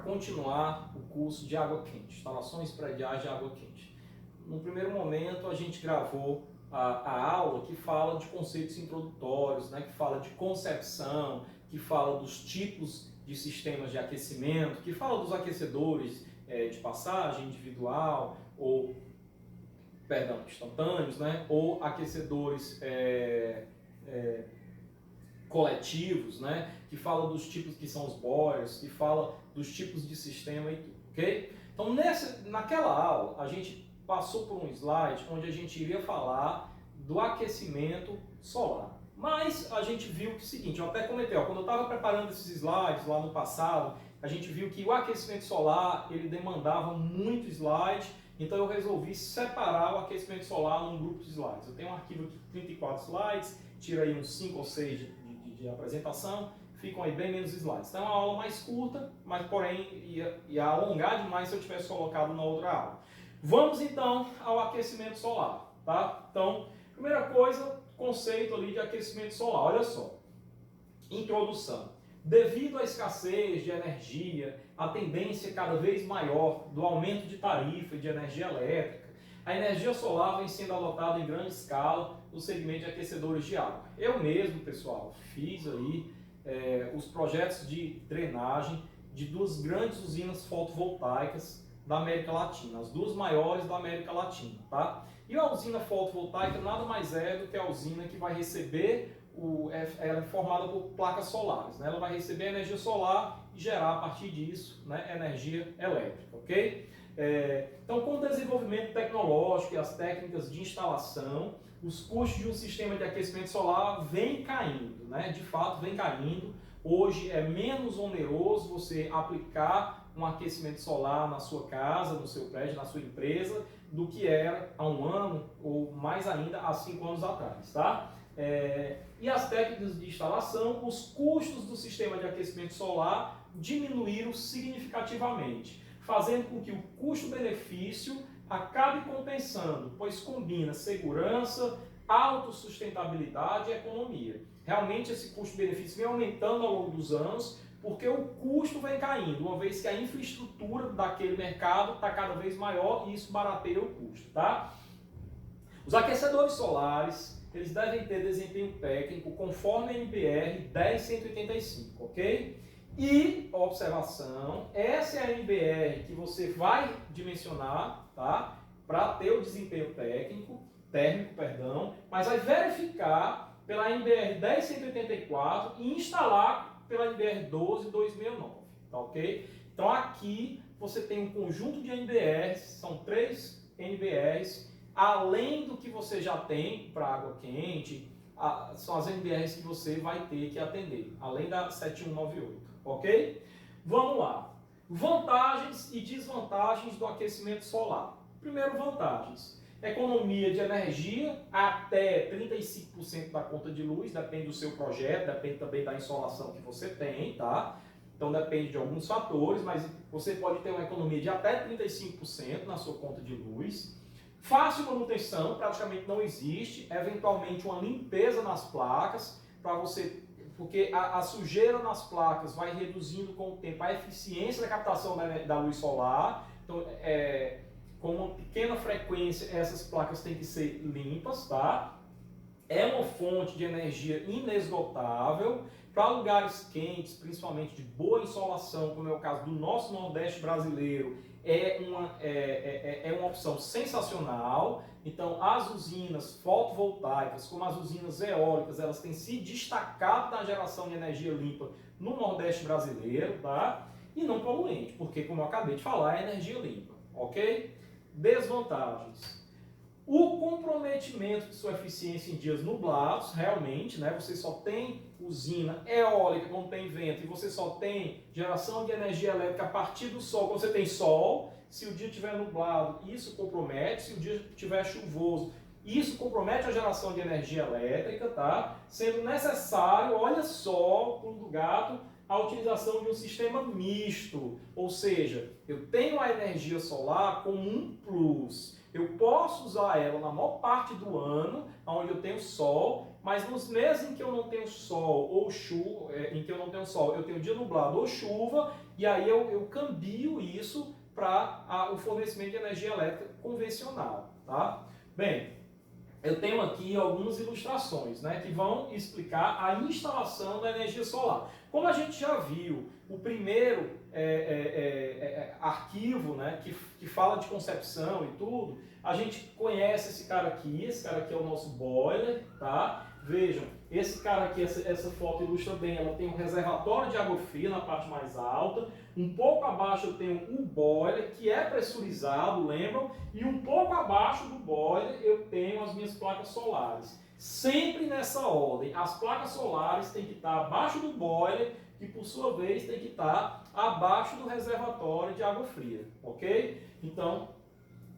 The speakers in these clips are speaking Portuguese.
continuar o curso de água quente, instalações prediais de água quente. No primeiro momento a gente gravou a aula que fala de conceitos introdutórios, né, que fala de concepção, que fala dos tipos de sistemas de aquecimento, que fala dos aquecedores de passagem individual ou instantâneos, né, ou aquecedores coletivos, né, que fala dos tipos que são os boilers, que fala dos tipos de sistema e tudo, ok? Então naquela aula a gente passou por um slide onde a gente iria falar do aquecimento solar. Mas a gente viu que é o seguinte, eu até comentei, quando eu estava preparando esses slides lá no passado, a gente viu que o aquecimento solar ele demandava muito slide, então eu resolvi separar o aquecimento solar num grupo de slides. Eu tenho um arquivo aqui de 34 slides, tiro aí uns 5 ou 6 de apresentação, ficam aí bem menos slides. Então é uma aula mais curta, mas porém ia alongar demais se eu tivesse colocado na outra aula. Vamos então ao aquecimento solar, tá? Então, primeira coisa, conceito ali de aquecimento solar. Olha só, introdução. Devido à escassez de energia, a tendência cada vez maior do aumento de tarifa de energia elétrica, a energia solar vem sendo adotada em grande escala no segmento de aquecedores de água. Eu mesmo, pessoal, fiz aí os projetos de drenagem de duas grandes usinas fotovoltaicas da América Latina, as duas maiores da América Latina, tá? E a usina fotovoltaica nada mais é do que a usina que vai receber, ela é formada por placas solares, né? Ela vai receber energia solar e gerar a partir disso, né, energia elétrica, ok? Então, com o desenvolvimento tecnológico e as técnicas de instalação, os custos de um sistema de aquecimento solar vêm caindo, né? De fato, vem caindo. Hoje é menos oneroso você aplicar um aquecimento solar na sua casa, no seu prédio, na sua empresa, do que era há um ano ou mais ainda há 5 anos atrás, tá? E as técnicas de instalação, os custos do sistema de aquecimento solar diminuíram significativamente, fazendo com que o custo-benefício acabe compensando, pois combina segurança, autossustentabilidade e economia. Realmente esse custo-benefício vem aumentando ao longo dos anos, porque o custo vem caindo, uma vez que a infraestrutura daquele mercado está cada vez maior e isso barateia o custo, tá? Os aquecedores solares, eles devem ter desempenho técnico conforme a NBR 10185, ok? E, observação, essa é a NBR que você vai dimensionar, tá? Para ter o desempenho térmico, mas vai verificar pela NBR 10184 e instalar pela NBR 12269, tá ok? Então aqui você tem um conjunto de NBRs, são 3 NBRs, além do que você já tem para água quente, são as NBRs que você vai ter que atender, além da 7198, ok? Vamos lá. Vantagens e desvantagens do aquecimento solar. Primeiro, vantagens. Economia de energia até 35% da conta de luz, depende do seu projeto, depende também da insolação que você tem, tá? Então depende de alguns fatores, mas você pode ter uma economia de até 35% na sua conta de luz. Fácil manutenção, praticamente não existe, eventualmente uma limpeza nas placas, para você, porque a sujeira nas placas vai reduzindo com o tempo a eficiência da captação da luz solar. Então, com uma pequena frequência, essas placas têm que ser limpas, tá? É uma fonte de energia inesgotável para lugares quentes, principalmente de boa insolação, como é o caso do nosso Nordeste brasileiro. É uma opção sensacional. Então, as usinas fotovoltaicas, como as usinas eólicas, elas têm se destacado na geração de energia limpa no Nordeste brasileiro, tá? E não poluente, porque, como eu acabei de falar, é energia limpa, ok? Desvantagens. O comprometimento de sua eficiência em dias nublados, realmente, né? Você só tem usina eólica quando tem vento e você só tem geração de energia elétrica a partir do sol quando você tem sol. Se o dia estiver nublado, isso compromete. Se o dia estiver chuvoso, isso compromete a geração de energia elétrica, tá? Sendo necessário, olha só, pulo do gato, a utilização de um sistema misto. Ou seja, eu tenho a energia solar como um plus. Eu posso usar ela na maior parte do ano, onde eu tenho sol, mas nos meses em que eu não tenho sol ou chuva, em que eu não tenho sol, eu tenho dia nublado ou chuva, e aí eu cambio isso para o fornecimento de energia elétrica convencional, tá? Bem, eu tenho aqui algumas ilustrações, né, que vão explicar a instalação da energia solar. Como a gente já viu, o primeiro arquivo, né, que fala de concepção e tudo, a gente conhece esse cara aqui é o nosso boiler, tá? Vejam, esse cara aqui, essa foto ilustra bem, ela tem um reservatório de água fria na parte mais alta, um pouco abaixo eu tenho o boiler, que é pressurizado, lembram? E um pouco abaixo do boiler eu tenho as minhas placas solares. Sempre nessa ordem, as placas solares têm que estar abaixo do boiler, que por sua vez tem que estar abaixo do reservatório de água fria, ok? Então,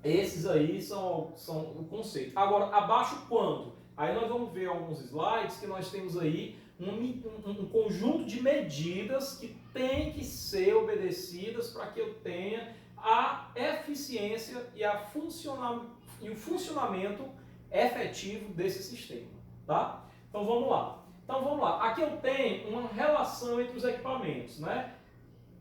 esses aí são o conceito. Agora, abaixo quanto? Aí nós vamos ver alguns slides que nós temos aí um conjunto de medidas que tem que ser obedecidas para que eu tenha a eficiência e o funcionamento efetivo desse sistema, tá? Então vamos lá. Aqui eu tenho uma relação entre os equipamentos, né?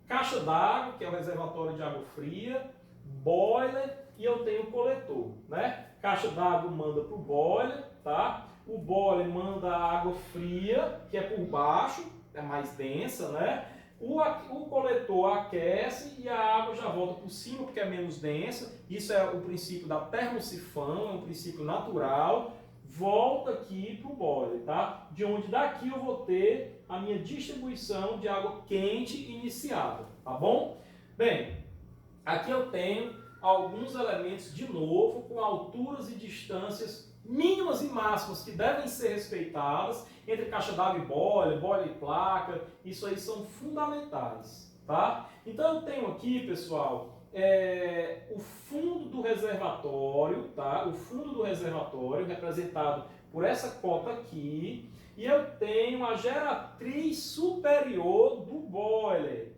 Caixa d'água, que é o reservatório de água fria, boiler e eu tenho o coletor, né? Caixa d'água manda para o boiler, tá? O boiler manda a água fria, que é por baixo, é mais densa, né? O coletor aquece e a água já volta por cima porque é menos densa. Isso é o princípio da termosifão, é um princípio natural. Volta aqui para o boiler, tá? De onde daqui eu vou ter a minha distribuição de água quente iniciada, tá bom? Bem, aqui eu tenho alguns elementos, de novo, com alturas e distâncias mínimas e máximas que devem ser respeitadas entre caixa d'água e boiler e placa. Isso aí são fundamentais, tá? Então eu tenho aqui, pessoal, o fundo do reservatório, tá? O fundo do reservatório representado por essa cota aqui, e eu tenho a geratriz superior do boiler.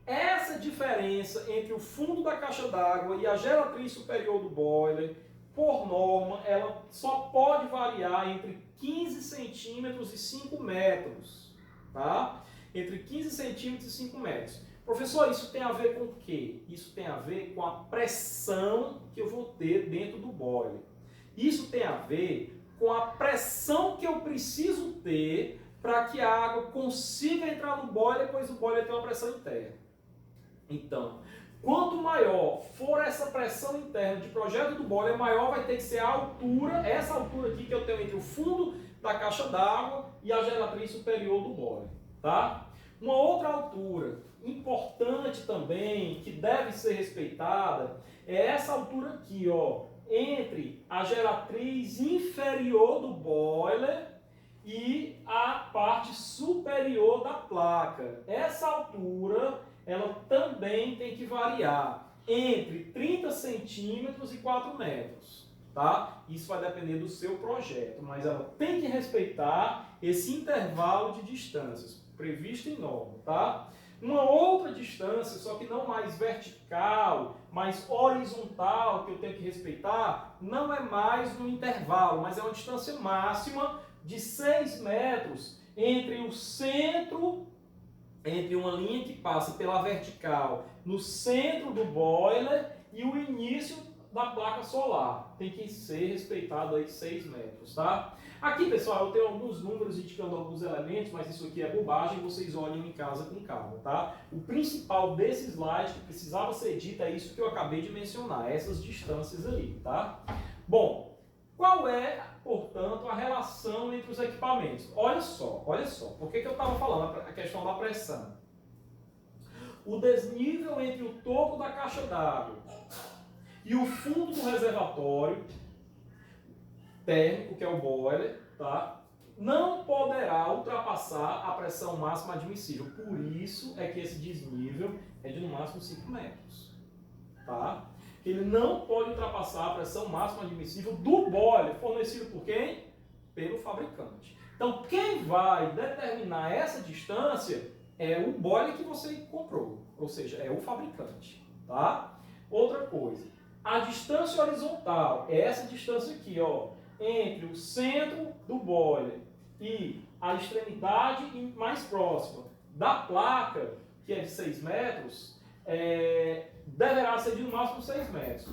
Essa diferença entre o fundo da caixa d'água e a geratriz superior do boiler, por norma, ela só pode variar entre 15 centímetros e 5 metros, tá? Entre 15 centímetros e 5 metros. Professor, isso tem a ver com o quê? Isso tem a ver com a pressão que eu vou ter dentro do boiler. Isso tem a ver com a pressão que eu preciso ter para que a água consiga entrar no boiler, pois o boiler tem uma pressão interna. Então, quanto maior for essa pressão interna de projeto do boiler, maior vai ter que ser a altura, essa altura aqui que eu tenho entre o fundo da caixa d'água e a geratriz superior do boiler, tá? Uma outra altura importante também, que deve ser respeitada, é essa altura aqui, ó, entre a geratriz inferior do boiler e a parte superior da placa. Essa altura, ela também tem que variar entre 30 centímetros e 4 metros, tá? Isso vai depender do seu projeto, mas ela tem que respeitar esse intervalo de distâncias previsto em norma, tá? Uma outra distância, só que não mais vertical, mais horizontal, que eu tenho que respeitar, não é mais no intervalo, mas é uma distância máxima de 6 metros entre o centro, entre uma linha que passa pela vertical no centro do boiler e o início da placa solar. Tem que ser respeitado aí 6 metros, tá? Aqui, pessoal, eu tenho alguns números indicando alguns elementos, mas isso aqui é bobagem, vocês olhem em casa com calma, tá? O principal desse slide que precisava ser dito é isso que eu acabei de mencionar, essas distâncias ali, tá? Bom, qual é, portanto, a relação entre os equipamentos? Olha só, por que eu estava falando a questão da pressão? O desnível entre o topo da caixa d'água e o fundo do reservatório térmico, que é o boiler, tá? Não poderá ultrapassar a pressão máxima admissível. Por isso é que esse desnível é de no máximo 5 metros, tá? Ele não pode ultrapassar a pressão máxima admissível do boiler, fornecido por quem? Pelo fabricante. Então, quem vai determinar essa distância é o boiler que você comprou, ou seja, é o fabricante, tá? Outra coisa, a distância horizontal é essa distância aqui, ó, entre o centro do boiler e a extremidade mais próxima da placa, que é de 6 metros, deverá ser de no máximo 6 metros.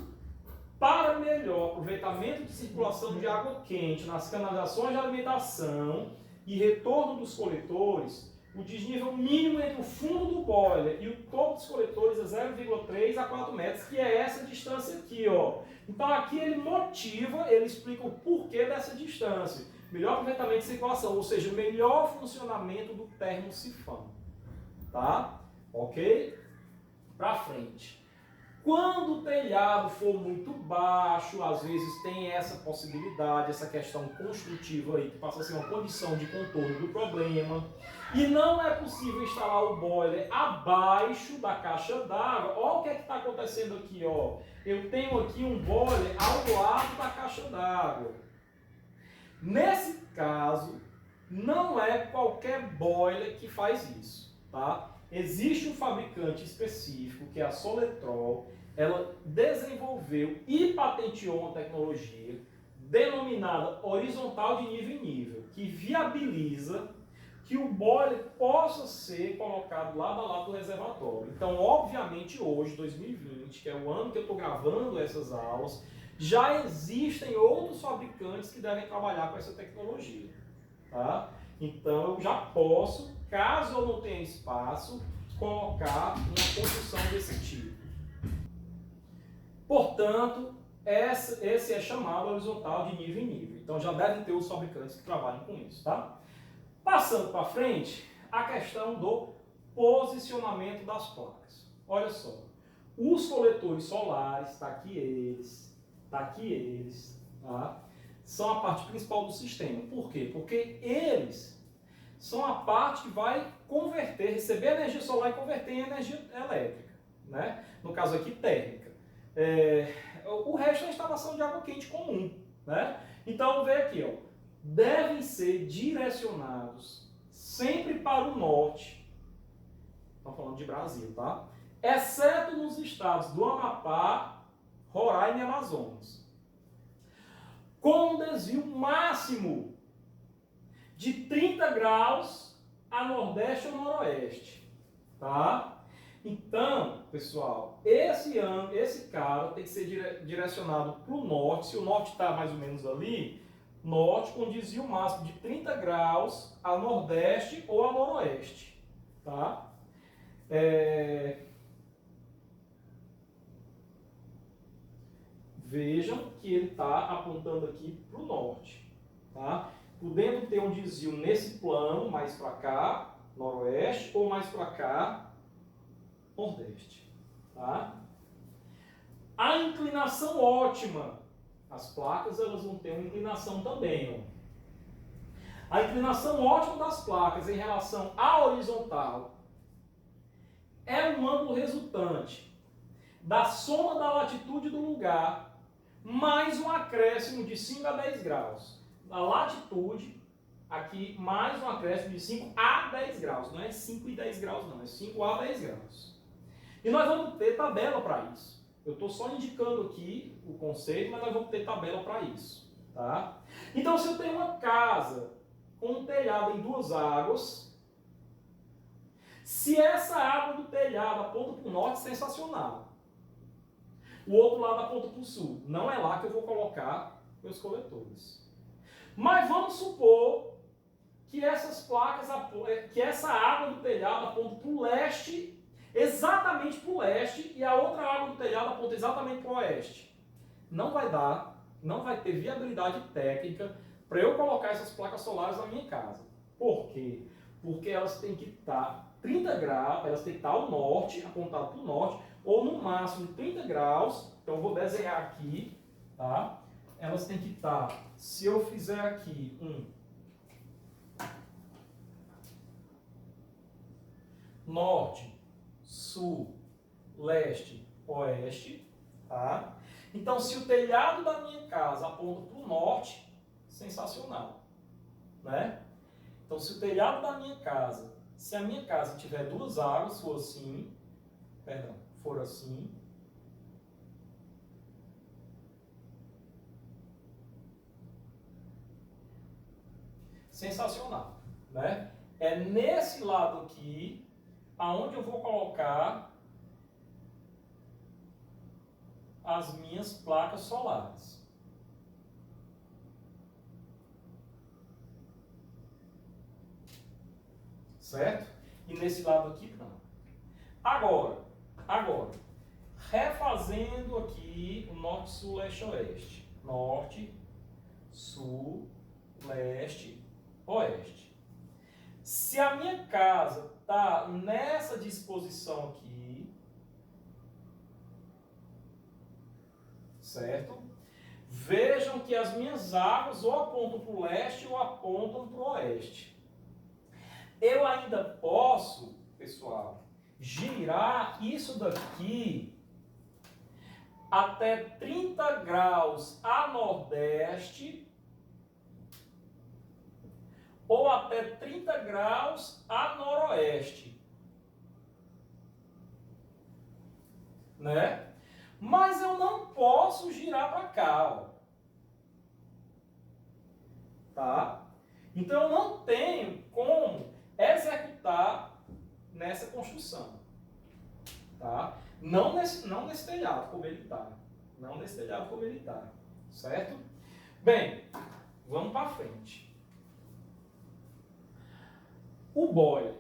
Para melhor aproveitamento de circulação de água quente nas canalizações de alimentação e retorno dos coletores, o desnível mínimo entre o fundo do boiler e o topo dos coletores é 0,3 a 4 metros, que é essa distância aqui, ó. Então aqui ele motiva, ele explica o porquê dessa distância. Melhor aproveitamento de circulação, ou seja, o melhor funcionamento do termosifão. Tá? Ok? Para frente. Quando o telhado for muito baixo, às vezes tem essa possibilidade, essa questão construtiva aí, que passa a ser uma condição de contorno do problema, e não é possível instalar o boiler abaixo da caixa d'água. Olha o que é que está acontecendo aqui, ó. Eu tenho aqui um boiler ao lado da caixa d'água. Nesse caso, não é qualquer boiler que faz isso, tá? Existe um fabricante específico, que é a Soletrol. Ela desenvolveu e patenteou uma tecnologia denominada horizontal de nível em nível, que viabiliza que o boiler possa ser colocado lado a lado do reservatório. Então, obviamente, hoje, 2020, que é o ano que eu estou gravando essas aulas, já existem outros fabricantes que devem trabalhar com essa tecnologia. Tá? Então, eu já posso, caso eu não tenha espaço, colocar uma construção desse tipo. Portanto, esse é chamado horizontal de nível em nível. Então, já devem ter os fabricantes que trabalham com isso. Tá? Passando para frente, a questão do posicionamento das placas. Olha só, os coletores solares, está aqui eles, tá? São a parte principal do sistema. Por quê? Porque eles são a parte que vai converter, receber energia solar e converter em energia elétrica, né? No caso aqui, térmica. O resto é a instalação de água quente comum, né? Então, vê aqui, ó, devem ser direcionados sempre para o norte. Estamos falando de Brasil, tá? Exceto nos estados do Amapá, Roraima e Amazonas. Com um desvio máximo de 30 graus a nordeste ou noroeste, tá? Então, pessoal, esse cara tem que ser direcionado para o norte. Se o norte está mais ou menos ali, norte com desvio máximo de 30 graus a nordeste ou a noroeste, tá? Vejam que ele está apontando aqui para o norte, tá? Podendo ter um desvio nesse plano, mais para cá, noroeste, ou mais para cá, nordeste, tá? A inclinação ótima, as placas elas vão ter uma inclinação também, ó. A inclinação ótima das placas em relação à horizontal é um ângulo resultante da soma da latitude do lugar mais um acréscimo de 5 a 10 graus. Da latitude, aqui, mais um acréscimo de 5 a 10 graus. Não é 5 e 10 graus, não. É 5 a 10 graus. E nós vamos ter tabela para isso. Eu estou só indicando aqui o conceito, mas nós vamos ter tabela para isso. Tá? Então, se eu tenho uma casa com um telhado em 2 águas, se essa água do telhado aponta para o norte, sensacional. O outro lado aponta para o sul. Não é lá que eu vou colocar meus coletores. Mas vamos supor que essas placas, que essa água do telhado aponta para o leste, exatamente para o leste, e a outra água do telhado aponta exatamente para o oeste. Não vai dar, não vai ter viabilidade técnica para eu colocar essas placas solares na minha casa. Por quê? Porque elas têm que estar 30 graus, elas têm que estar ao norte, apontado para o norte, ou no máximo 30 graus. Então eu vou desenhar aqui, tá? Elas têm que estar, se eu fizer aqui norte, sul, leste, oeste, tá? Então, se o telhado da minha casa aponta para o norte, sensacional, né? Então, se o telhado da minha casa, se a minha casa tiver 2 águas, for assim, sensacional, né? É nesse lado aqui aonde eu vou colocar as minhas placas solares. Certo? E nesse lado aqui não. Agora, refazendo aqui o norte, sul, leste, oeste. Norte, sul, leste, oeste. Se a minha casa está nessa disposição aqui, certo? Vejam que as minhas águas ou apontam para o leste ou apontam para o oeste. Eu ainda posso, pessoal, girar isso daqui até 30 graus a nordeste ou até 30 graus a noroeste. Né? Mas eu não posso girar para cá, ó. Tá? Então eu não tenho como executar nessa construção. Tá? Não nesse telhado como ele está. Não nesse telhado como ele está. Certo? Bem, vamos para frente. O boiler.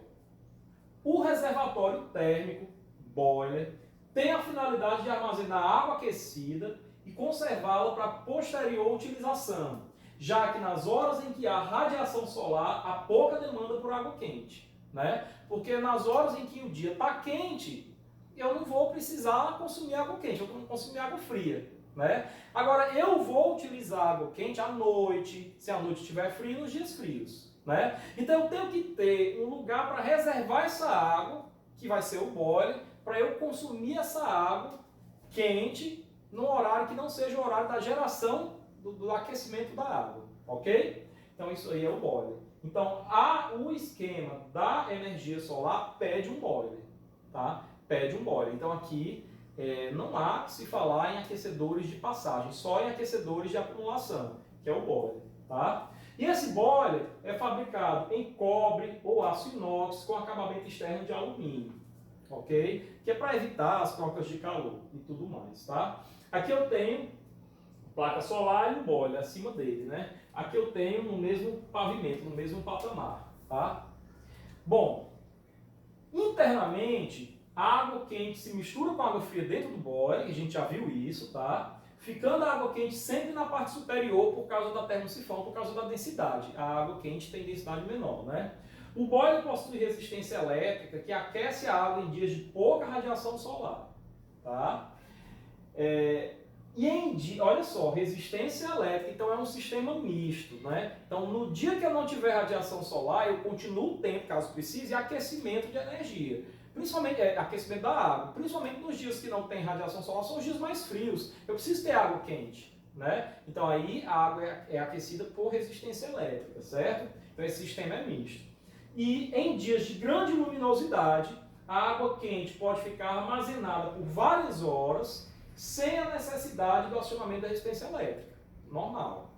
O reservatório térmico, boiler, tem a finalidade de armazenar água aquecida e conservá-la para posterior utilização, já que nas horas em que há radiação solar, há pouca demanda por água quente. Né? Porque nas horas em que o dia está quente, eu não vou precisar consumir água quente, eu vou consumir água fria. Né? Agora, eu vou utilizar água quente à noite, se a noite estiver fria, nos dias frios. Né? Então, eu tenho que ter um lugar para reservar essa água, que vai ser o boiler, para eu consumir essa água quente no horário que não seja o horário da geração do aquecimento da água. Ok? Então, isso aí é o boiler. Então, o esquema da energia solar pede um boiler. Tá? Pede um boiler. Então, aqui não há que se falar em aquecedores de passagem, só em aquecedores de acumulação, que é o boiler. Tá? E esse boiler é fabricado em cobre ou aço inox com acabamento externo de alumínio, ok? Que é para evitar as trocas de calor e tudo mais, tá? Aqui eu tenho placa solar e um boiler acima dele, né? Aqui eu tenho no mesmo pavimento, no mesmo patamar, tá? Bom, internamente, a água quente se mistura com a água fria dentro do boiler, a gente já viu isso, tá? Ficando a água quente sempre na parte superior por causa da termosifão, por causa da densidade. A água quente tem densidade menor, né? O boiler possui resistência elétrica que aquece a água em dias de pouca radiação solar, tá? Olha só, resistência elétrica, então é um sistema misto, né? Então, no dia que eu não tiver radiação solar, eu continuo tendo, caso precise, aquecimento de energia. Principalmente aquecimento da água, principalmente nos dias que não tem radiação solar, são os dias mais frios. Eu preciso ter água quente, né? Então aí a água é aquecida por resistência elétrica, certo? Então esse sistema é misto. E em dias de grande luminosidade, a água quente pode ficar armazenada por várias horas sem a necessidade do acionamento da resistência elétrica. Normal.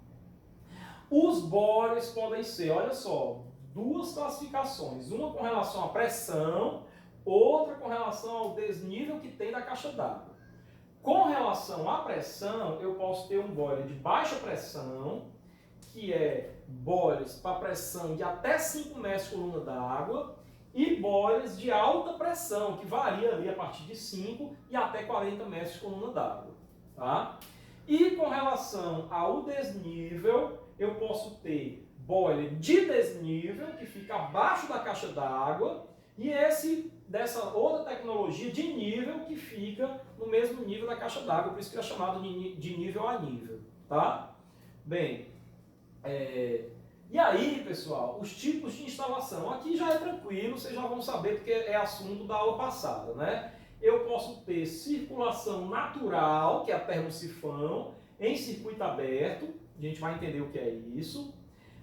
Os boilers podem ser, olha só, duas classificações. Uma com relação à pressão, outra com relação ao desnível que tem da caixa d'água. Com relação à pressão, eu posso ter um boiler de baixa pressão, que é boilers para pressão de até 5 metros coluna d'água, e boilers de alta pressão, que varia ali a partir de 5 e até 40 metros coluna d'água. Tá? E com relação ao desnível, eu posso ter boiler de desnível, que fica abaixo da caixa d'água, e dessa outra tecnologia de nível que fica no mesmo nível da caixa d'água, por isso que é chamado de nível a nível, tá? Bem, e aí, pessoal, os tipos de instalação. Aqui já é tranquilo, vocês já vão saber porque é assunto da aula passada, né? Eu posso ter circulação natural, que é a termosifão, em circuito aberto, a gente vai entender o que é isso.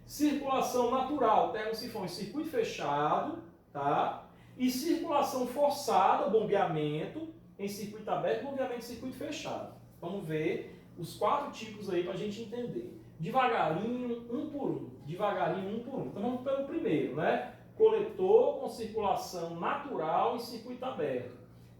Circulação natural, termosifão em circuito fechado, tá? E circulação forçada, bombeamento, em circuito aberto e bombeamento em circuito fechado. Vamos ver os 4 tipos aí para a gente entender. Devagarinho, um por um. Devagarinho, um por um. Então vamos pelo primeiro, né? coletor com circulação natural e circuito aberto.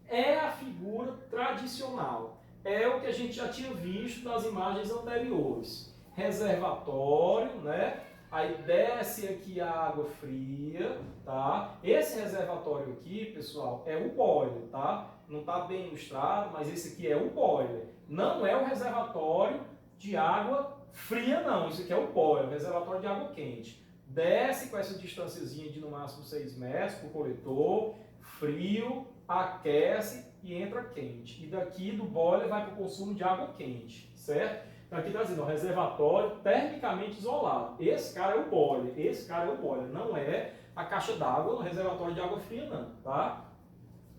É a figura tradicional. É o que a gente já tinha visto nas imagens anteriores. Reservatório, né? Aí desce aqui a água fria, tá? Esse reservatório aqui, pessoal, é o boiler, tá? Não está bem ilustrado, mas esse aqui é o boiler. Não é o reservatório de água fria, não. Isso aqui é o boiler, o reservatório de água quente. Desce com essa distânciazinha de no máximo 6 metros para o coletor, frio, aquece e entra quente. E daqui do boiler vai para o consumo de água quente, certo? Então aqui está dizendo, ó, reservatório termicamente isolado. Esse cara é o boiler, não é a caixa d'água no reservatório de água fria não, tá?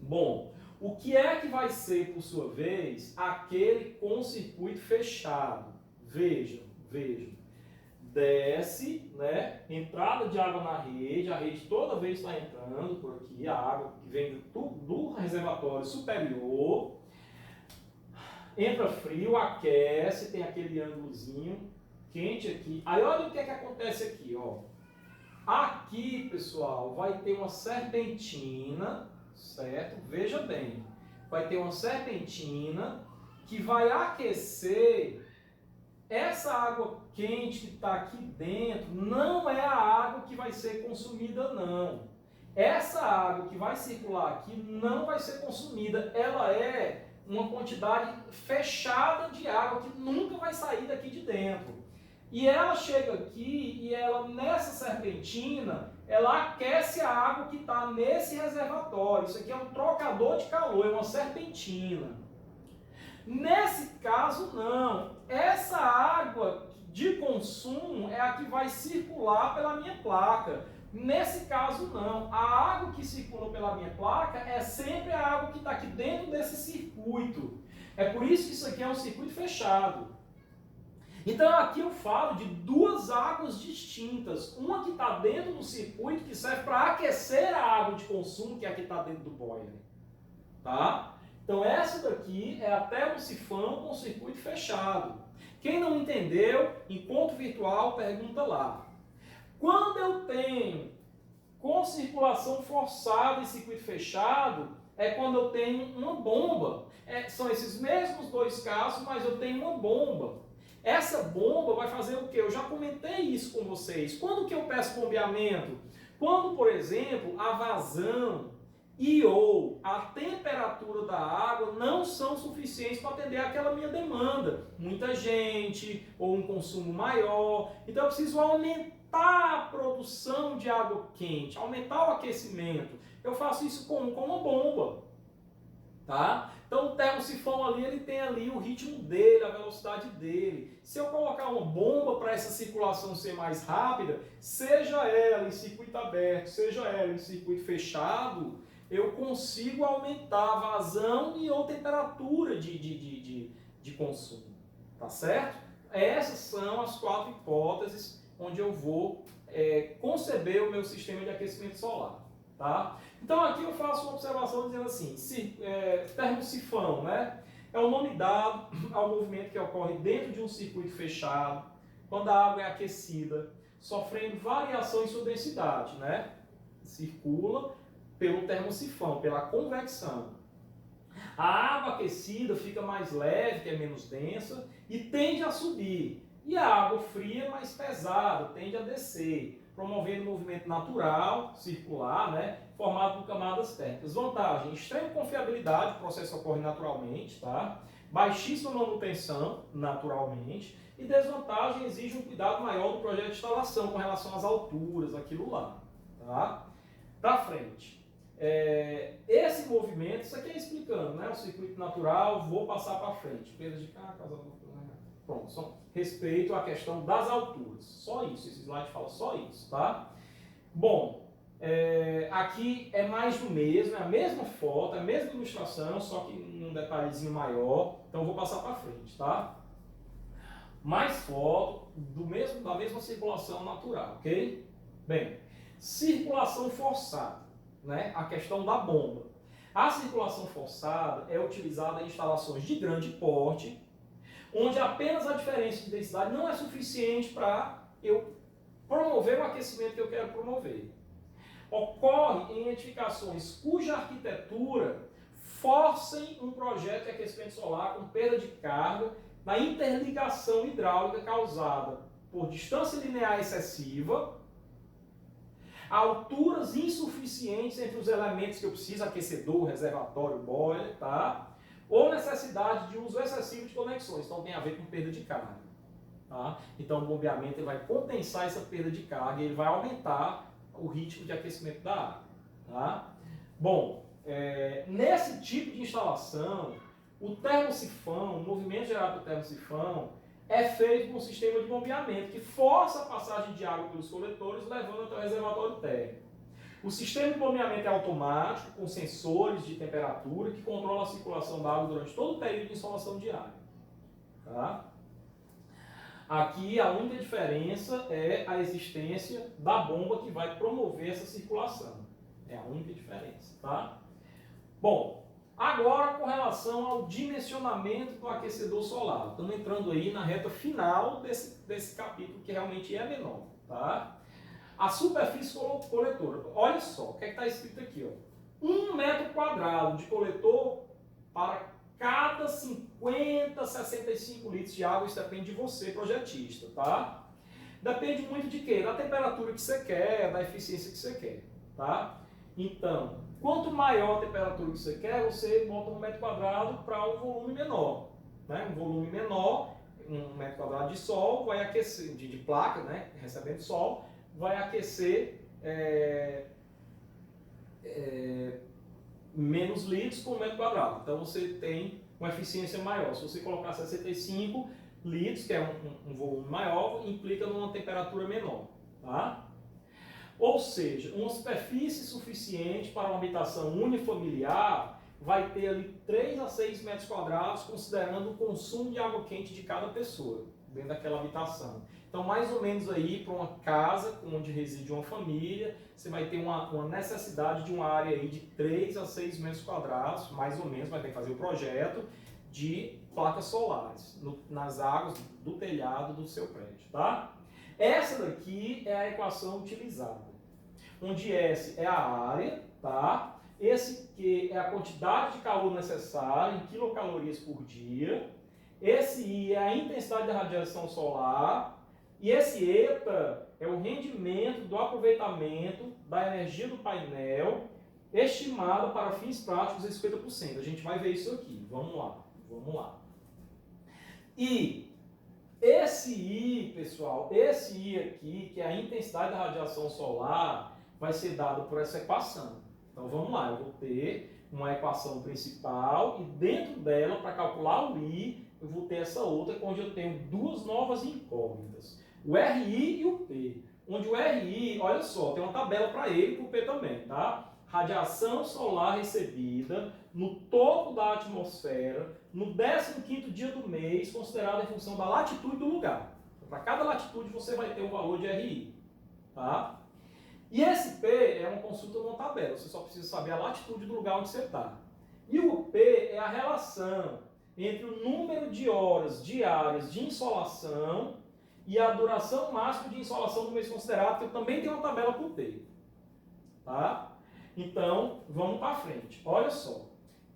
Bom, o que é que vai ser, por sua vez, aquele com circuito fechado? Vejam. Desce, né? Entrada de água na rede, a rede toda vez está entrando por aqui, a água que vem do reservatório superior. Entra frio, aquece, tem aquele ângulozinho quente aqui. Aí olha o que é que acontece aqui, ó. Aqui, pessoal, vai ter uma serpentina, certo? Veja bem, vai ter uma serpentina que vai aquecer essa água quente que está aqui dentro. Não é a água que vai ser consumida, não. Essa água que vai circular aqui não vai ser consumida. Ela é uma quantidade fechada de água que nunca vai sair daqui de dentro. E ela chega aqui e ela, nessa serpentina, ela aquece a água que está nesse reservatório. Isso aqui é um trocador de calor, é uma serpentina. Nesse caso, não. Essa água de consumo é a que vai circular pela minha placa. Nesse caso, não. A água que circula pela minha placa é sempre a água que está aqui dentro desse circuito. É por isso que isso aqui é um circuito fechado. Então, aqui eu falo de duas águas distintas. Uma que está dentro do circuito, que serve para aquecer a água de consumo, que é a que está dentro do boiler. Tá? Então, essa daqui é a termosifão com circuito fechado. Quem não entendeu, encontro virtual, pergunta lá. Quando eu tenho com circulação forçada e circuito fechado, é quando eu tenho uma bomba. São esses mesmos dois casos, mas eu tenho uma bomba. Essa bomba vai fazer o quê? Eu já comentei isso com vocês. Quando que eu peço bombeamento? Quando, por exemplo, a vazão ou a temperatura da água não são suficientes para atender aquela minha demanda. Muita gente, ou um consumo maior. Então eu preciso aumentar a produção de água quente, aumentar o aquecimento. Eu faço isso com uma bomba. Tá? Então o termosifão ali, ele tem ali o ritmo dele, a velocidade dele. Se eu colocar uma bomba para essa circulação ser mais rápida, seja ela em circuito aberto, seja ela em circuito fechado, eu consigo aumentar a vazão e ou temperatura de consumo. Tá certo? Essas são as 4 hipóteses onde eu vou conceber o meu sistema de aquecimento solar. Tá? Então aqui eu faço uma observação dizendo assim, termosifão, né? É o nome dado ao movimento que ocorre dentro de um circuito fechado, quando a água é aquecida, sofrendo variação em sua densidade, né? Circula pelo termosifão, pela convecção. A água aquecida fica mais leve, que é menos densa, e tende a subir. E a água fria, mais pesada, tende a descer, promovendo um movimento natural, circular, né, formado por camadas térmicas. Vantagem, extrema confiabilidade, o processo ocorre naturalmente, tá? Baixíssima manutenção, naturalmente. E desvantagem, exige um cuidado maior do projeto de instalação com relação às alturas, aquilo lá. Tá? Para frente. Esse movimento, isso aqui é explicando, né? O circuito natural, vou passar para frente. Perda de carga, pronto, só respeito à questão das alturas. Só isso, esse slide fala só isso, tá? Bom, aqui é mais do mesmo, é a mesma foto, é a mesma ilustração, só que num detalhezinho maior. Então eu vou passar para frente, tá? Mais foto da mesma circulação natural, ok? Bem, circulação forçada, né? A questão da bomba. A circulação forçada é utilizada em instalações de grande porte, onde apenas a diferença de densidade não é suficiente para eu promover o aquecimento que eu quero promover. ocorre em edificações cuja arquitetura forcem um projeto de aquecimento solar com perda de carga na interligação hidráulica causada por distância linear excessiva, alturas insuficientes entre os elementos que eu preciso, aquecedor, reservatório, boiler, tá? Ou necessidade de uso excessivo de conexões, então tem a ver com perda de carga. Tá? Então o bombeamento ele vai compensar essa perda de carga e ele vai aumentar o ritmo de aquecimento da água. Tá? Bom, nesse tipo de instalação, o termosifão, o movimento gerado pelo termosifão, é feito com um sistema de bombeamento que força a passagem de água pelos coletores, levando até o reservatório térmico. O sistema de bombeamento é automático, com sensores de temperatura, que controla a circulação da água durante todo o período de insolação diária. Tá? Aqui a única diferença é a existência da bomba que vai promover essa circulação. É a única diferença. Tá? Bom, agora com relação ao dimensionamento do aquecedor solar. Estamos entrando aí na reta final desse capítulo, que realmente é menor. Tá? A superfície coletora. Olha só, o que é está escrito aqui? Ó. 1 metro quadrado de coletor para cada 50, 65 litros de água. Isso depende de você, projetista. Tá? Depende muito de quê? Da temperatura que você quer, da eficiência que você quer. Tá? Então, quanto maior a temperatura que você quer, você bota 1 metro quadrado para um volume menor. Né? Um volume menor, 1 metro quadrado de sol, vai aquecer, de placa, né? Recebendo sol, vai aquecer menos litros por metro quadrado. Então você tem uma eficiência maior. Se você colocar 65 litros, que é um volume maior, implica numa temperatura menor. Tá? Ou seja, uma superfície suficiente para uma habitação unifamiliar vai ter ali 3 a 6 metros quadrados, considerando o consumo de água quente de cada pessoa dentro daquela habitação. Então, mais ou menos aí, para uma casa onde reside uma família, você vai ter uma necessidade de uma área aí de 3 a 6 metros quadrados, mais ou menos, vai ter que fazer o projeto de placas solares nas águas do telhado do seu prédio, tá? Essa daqui é a equação utilizada, onde S é a área, tá? Esse Q é a quantidade de calor necessária em quilocalorias por dia, esse I é a intensidade da radiação solar, e esse eta é o rendimento do aproveitamento da energia do painel, estimado para fins práticos em 50%. A gente vai ver isso aqui. Vamos lá. E esse I, pessoal, esse I aqui, que é a intensidade da radiação solar, vai ser dado por essa equação. Então vamos lá, eu vou ter uma equação principal e dentro dela, para calcular o I, eu vou ter essa outra, onde eu tenho duas novas incógnitas. O RI e o P. Onde o RI, olha só, tem uma tabela para ele e para o P também, tá? Radiação solar recebida no topo da atmosfera, no 15º dia do mês, considerado em função da latitude do lugar. Então, para cada latitude você vai ter um valor de RI, tá? E esse P é uma consulta numa tabela, você só precisa saber a latitude do lugar onde você está. E o P é a relação entre o número de horas diárias de insolação e a duração máxima de insolação do mês considerado, que eu também tenho uma tabela para o P. Tá? Então, vamos para frente. Olha só.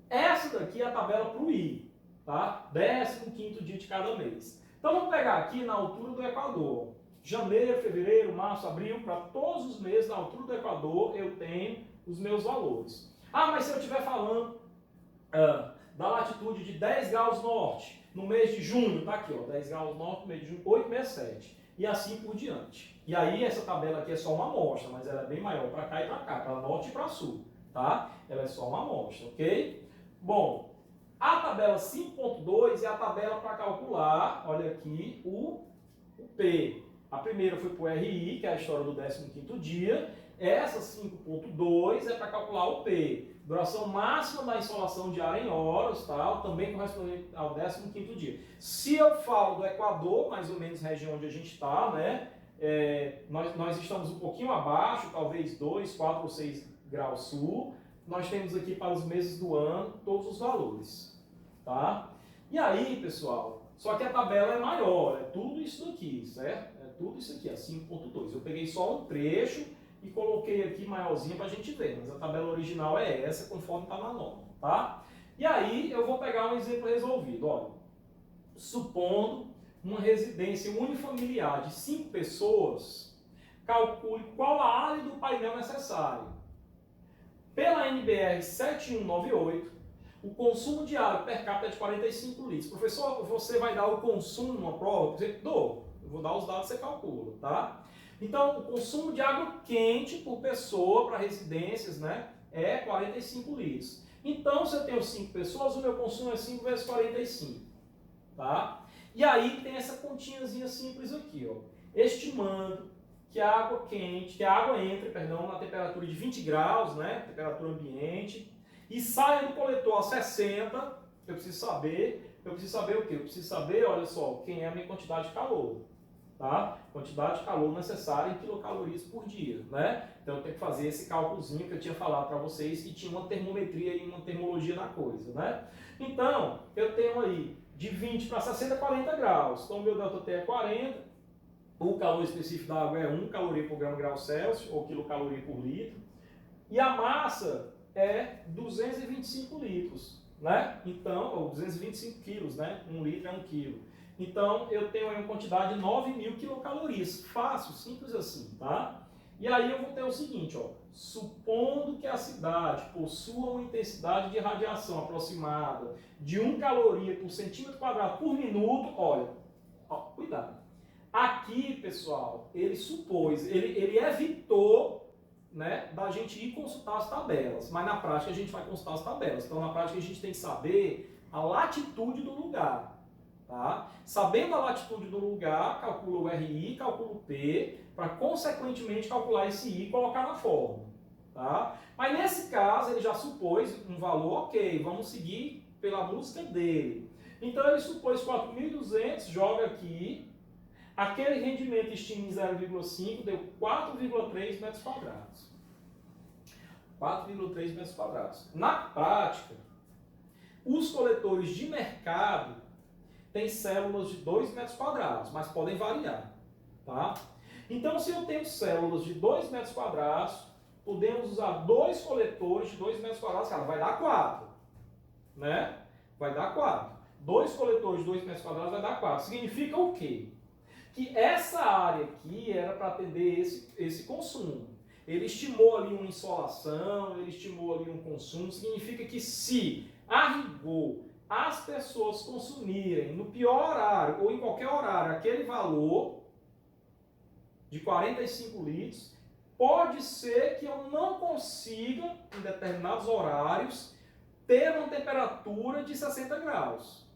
Essa daqui é a tabela para o I. Tá? 15º dia de cada mês. Então, vamos pegar aqui na altura do Equador. Janeiro, fevereiro, março, abril, para todos os meses na altura do Equador, eu tenho os meus valores. Ah, mas se eu estiver falando da latitude de 10 graus norte, no mês de junho, tá aqui, ó, 10 graus norte, no mês de junho, 867, e assim por diante. E aí essa tabela aqui é só uma amostra, mas ela é bem maior para cá e para cá, para norte e para sul, tá? Ela é só uma amostra, ok? Bom, a tabela 5.2 é a tabela para calcular, olha aqui, o P. A primeira foi para o RI, que é a história do 15º dia. Essa 5.2 é para calcular o P. Duração máxima da insolação diária em horas, tá? Também correspondente ao 15º dia. Se eu falo do Equador, mais ou menos região onde a gente está, né? Nós estamos um pouquinho abaixo, talvez 2, 4 ou 6 graus sul. Nós temos aqui para os meses do ano todos os valores, tá? E aí, pessoal, só que a tabela é maior, é tudo isso aqui, certo? É tudo isso aqui, é 5.2. Eu peguei só um trecho e coloquei aqui maiorzinha para a gente ver, mas a tabela original é essa, conforme está na norma, tá? E aí eu vou pegar um exemplo resolvido, olha. Supondo uma residência unifamiliar de 5 pessoas, calcule qual a área do painel necessária. Pela NBR 7198, o consumo diário per capita é de 45 litros. Professor, você vai dar o consumo numa prova? Eu vou dar os dados que você calcula, tá? Então, o consumo de água quente por pessoa para residências, né, é 45 litros. Então, se eu tenho 5 pessoas, o meu consumo é 5 vezes 45, tá? E aí tem essa continhazinha simples aqui, ó, estimando que a água quente, que a água entre, perdão, na temperatura de 20 graus, né, temperatura ambiente, e saia do coletor a 60, eu preciso saber o quê? Eu preciso saber, olha só, quem é a minha quantidade de calor, tá? Quantidade de calor necessária em quilocalorias por dia, né? Então eu tenho que fazer esse cálculozinho que eu tinha falado para vocês, que tinha uma termometria e uma termologia na coisa, né? Então, eu tenho aí de 20 para 60, 40 graus. Então o meu ΔT é 40, o calor específico da água é 1 caloria por grau Celsius, ou quilocaloria por litro, e a massa é 225 litros, né? Então, ou 225 quilos, né? 1 litro é 1 quilo. Então, eu tenho aí uma quantidade de 9.000 quilocalorias. Fácil, simples assim, tá? E aí eu vou ter o seguinte, ó. Supondo que a cidade possua uma intensidade de radiação aproximada de 1 caloria por centímetro quadrado por minuto, olha, ó, cuidado. Aqui, pessoal, ele supôs, ele evitou, né, da gente ir consultar as tabelas, mas na prática a gente vai consultar as tabelas. Então, na prática a gente tem que saber a latitude do lugar, tá? Sabendo a latitude do lugar, calcula o RI, calcula o P, para consequentemente calcular esse I e colocar na fórmula, tá? Mas nesse caso ele já supôs um valor, ok, vamos seguir pela música dele. Então ele supôs 4.200, joga aqui. Aquele rendimento estima em 0,5 deu 4,3 metros quadrados. 4,3 metros quadrados. Na prática, os coletores de mercado têm células de 2 metros quadrados, mas podem variar, tá? Então, se eu tenho células de 2 metros quadrados, podemos usar 2 coletores de 2 metros quadrados, cara, vai dar 4, né? Vai dar 4. 2 coletores de 2 metros quadrados vai dar 4. Significa o quê? Que essa área aqui era para atender esse consumo. Ele estimou ali uma insolação, ele estimou ali um consumo. Significa que se, a rigor, as pessoas consumirem no pior horário ou em qualquer horário aquele valor de 45 litros, pode ser que eu não consiga, em determinados horários, ter uma temperatura de 60 graus.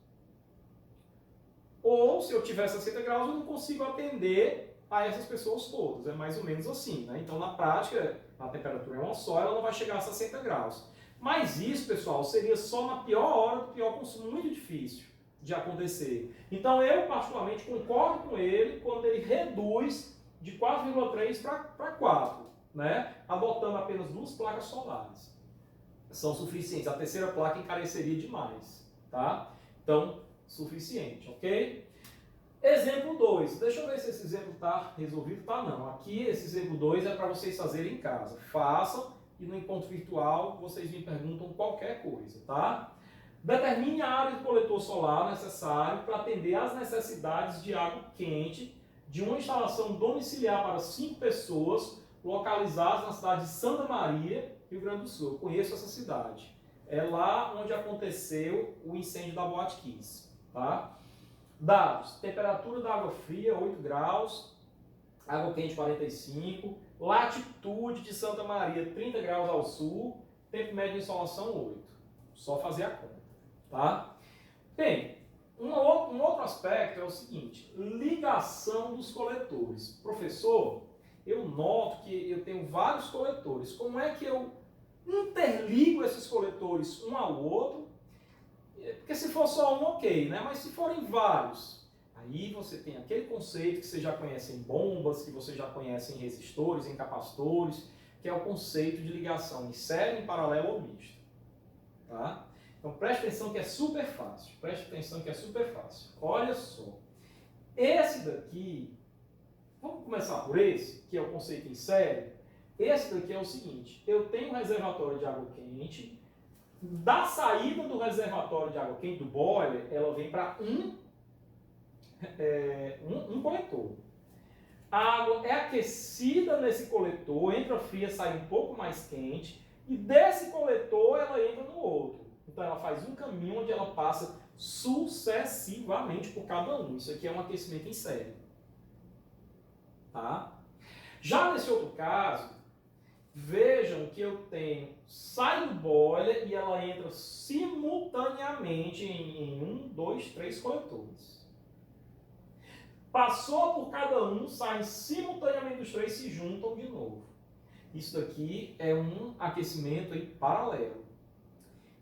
Ou, se eu tiver 60 graus, eu não consigo atender a essas pessoas todas. É mais ou menos assim, né? Então, na prática, a temperatura é uma só, ela não vai chegar a 60 graus. Mas isso, pessoal, seria só na pior hora do pior consumo, muito difícil de acontecer. Então, eu, particularmente, concordo com ele quando ele reduz de 4,3 para 4, né? Adotando apenas 2 placas solares. São suficientes. A terceira placa encareceria demais, tá? Então, suficiente, ok? Exemplo 2. Deixa eu ver se esse exemplo está resolvido. Tá, não. Aqui, esse exemplo 2 é para vocês fazerem em casa. Façam e no encontro virtual vocês me perguntam qualquer coisa, tá? Determine a área do coletor solar necessário para atender às necessidades de água quente de uma instalação domiciliar para 5 pessoas localizadas na cidade de Santa Maria, Rio Grande do Sul. Eu conheço essa cidade. É lá onde aconteceu o incêndio da Boate Kiss. Tá? Dados: temperatura da água fria 8 graus, água quente 45, latitude de Santa Maria 30 graus ao sul, tempo médio de insolação 8. Só fazer a conta, tá? Bem, um outro aspecto é o seguinte: ligação dos coletores. Professor, eu noto que eu tenho vários coletores. Como é que eu interligo esses coletores um ao outro? Porque se for só um, ok, né? Mas se forem vários, aí você tem aquele conceito que você já conhece em bombas, que você já conhece em resistores, em capacitores, que é o conceito de ligação em série, em paralelo ou misto. Tá? Então preste atenção que é super fácil. Preste atenção que é super fácil. Olha só. Esse daqui, vamos começar por esse, que é o conceito em série. Esse daqui é o seguinte, eu tenho um reservatório de água quente, da saída do reservatório de água quente, do boiler, ela vem para um coletor. A água é aquecida nesse coletor, entra fria, sai um pouco mais quente, e desse coletor ela entra no outro. Então ela faz um caminho onde ela passa sucessivamente por cada um. Isso aqui é um aquecimento em série. Tá? Já nesse outro caso, vejam que eu tenho, sai do boiler e ela entra simultaneamente em 1, 2, 3 coletores. Passou por cada um, saem simultaneamente os três, se juntam de novo. Isso daqui é um aquecimento aí paralelo.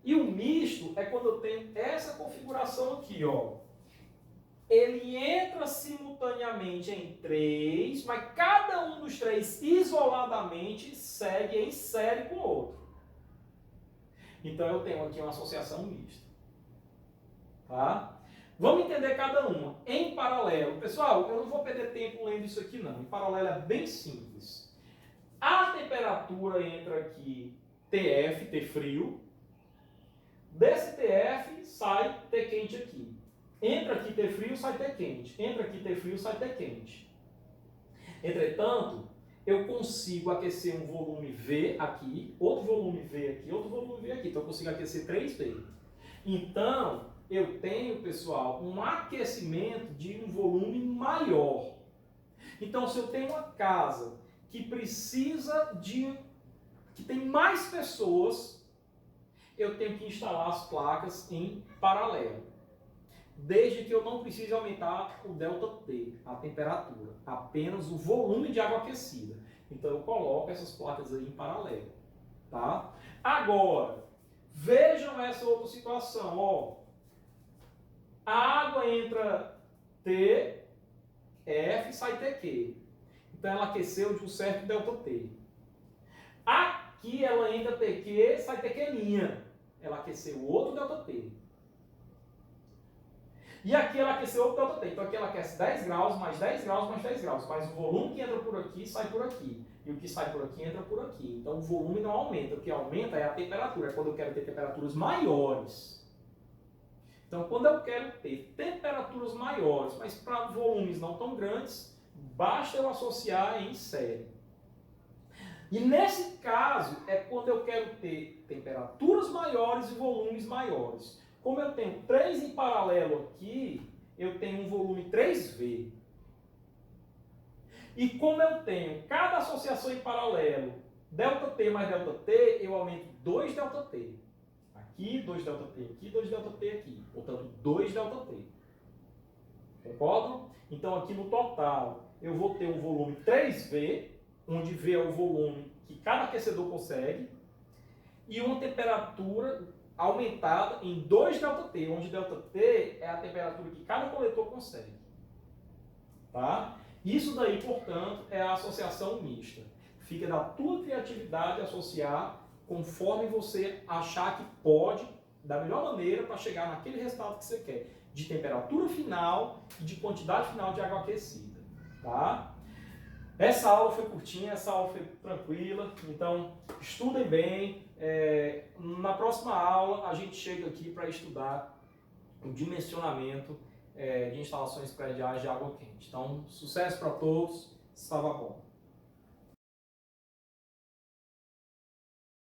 E o misto é quando eu tenho essa configuração aqui, ó. Ele entra simultaneamente em 3, mas cada um dos 3 isoladamente segue em série com o outro. Então eu tenho aqui uma associação mista. Tá? Vamos entender cada uma. Em paralelo, pessoal, eu não vou perder tempo lendo isso aqui não. Em paralelo é bem simples. A temperatura entra aqui TF, T frio. Desse TF sai T quente aqui. Entra aqui T frio, sai T quente. Entra aqui T frio, sai T quente. Entretanto, eu consigo aquecer um volume V aqui, outro volume V aqui, outro volume V aqui. Então eu consigo aquecer 3V. Então, eu tenho, pessoal, um aquecimento de um volume maior. Então, se eu tenho uma casa que precisa que tem mais pessoas, eu tenho que instalar as placas em paralelo. Desde que eu não precise aumentar o ΔT, a temperatura, apenas o volume de água aquecida. Então eu coloco essas placas aí em paralelo. Tá? Agora, vejam essa outra situação. Ó. A água entra T, F, sai TQ. Então ela aqueceu de um certo ΔT. Aqui ela entra TQ, sai TQ'. Ela aqueceu outro ΔT. E aqui ela aqueceu outro ΔT. Então aqui ela aquece 10 graus, mais 10 graus, mais 10 graus. Mas o volume que entra por aqui, sai por aqui. E o que sai por aqui, entra por aqui. Então o volume não aumenta. O que aumenta é a temperatura. É quando eu quero ter temperaturas maiores. Então quando eu quero ter temperaturas maiores, mas para volumes não tão grandes, basta eu associar em série. E nesse caso é quando eu quero ter temperaturas maiores e volumes maiores. Como eu tenho 3 em paralelo aqui, eu tenho um volume 3V. E como eu tenho cada associação em paralelo, ΔT mais ΔT, eu aumento 2 ΔT. Aqui, 2 ΔT aqui, 2 ΔT aqui. Portanto, 2 ΔT. Concordam? Então, aqui no total, eu vou ter um volume 3V, onde V é o volume que cada aquecedor consegue, e uma temperatura aumentada em 2 ΔT, onde ΔT é a temperatura que cada coletor consegue. Tá? Isso daí, portanto, é a associação mista. Fica da tua criatividade associar conforme você achar que pode, da melhor maneira, para chegar naquele resultado que você quer, de temperatura final e de quantidade final de água aquecida. Tá? Essa aula foi curtinha, essa aula foi tranquila, então estudem bem. Na próxima aula a gente chega aqui para estudar o dimensionamento de instalações prediais de água quente. Então, sucesso para todos, estava bom.